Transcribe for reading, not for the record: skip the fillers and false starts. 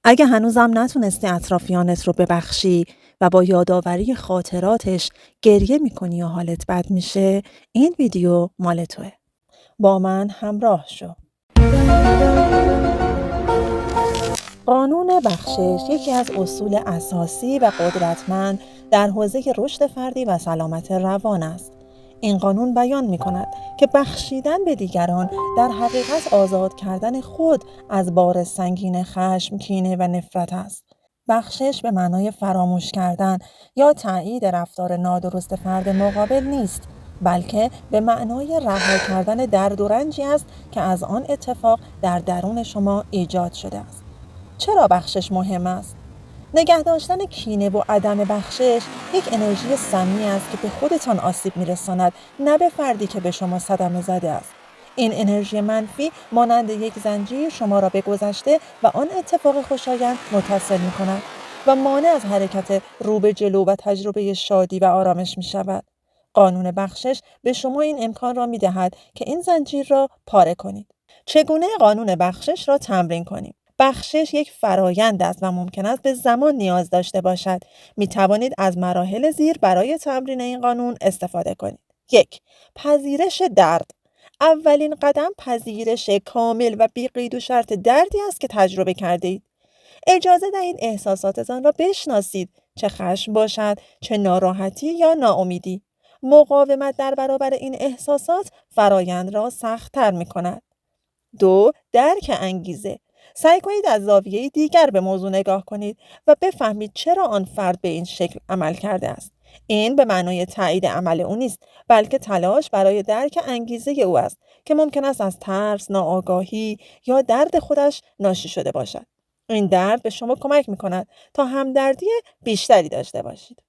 اگه هنوزم نتونستی اطرافیانت رو ببخشی و با یادآوری خاطراتش گریه میکنی و حالت بد میشه، این ویدیو مال توه. با من همراه شو. قانون بخشش یکی از اصول اساسی و قدرتمند در حوزه رشد فردی و سلامت روان است. این قانون بیان می‌کند که بخشیدن به دیگران در حقیقت آزاد کردن خود از بار سنگین خشم، کینه و نفرت است. بخشش به معنای فراموش کردن یا تایید رفتار نادرست فرد مقابل نیست، بلکه به معنای رها کردن درد و رنجی است که از آن اتفاق در درون شما ایجاد شده است. چرا بخشش مهم است؟ نگه داشتن کینه و عدم بخشش یک انرژی سمی است که به خودتان آسیب می‌رساند، نه به فردی که به شما صدمه زده است. این انرژی منفی مانند یک زنجیر شما را به گذشته و آن اتفاق خوشایند متصل می‌کند و مانع از حرکت رو به جلو و تجربه شادی و آرامش می‌شود. قانون بخشش به شما این امکان را می‌دهد که این زنجیر را پاره کنید. چگونه قانون بخشش را تمرین کنیم؟ بخشش یک فرایند است و ممکن است به زمان نیاز داشته باشد. می توانید از مراحل زیر برای تمرین این قانون استفاده کنید. 1. پذیرش درد. اولین قدم پذیرش کامل و بی قید و شرط دردی است که تجربه کرده اید. اجازه دهید احساساتتان را بشناسید، چه خشم باشد، چه ناراحتی یا ناامیدی. مقاومت در برابر این احساسات فرایند را سخت‌تر می کند. 2. درک انگیزه. سعی کنید از زاویه دیگر به موضوع نگاه کنید و بفهمید چرا آن فرد به این شکل عمل کرده است. این به معنای تایید عمل او نیست، بلکه تلاش برای درک انگیزه او است که ممکن است از ترس، ناآگاهی یا درد خودش ناشی شده باشد. این درد به شما کمک می کند تا همدردی بیشتری داشته باشید.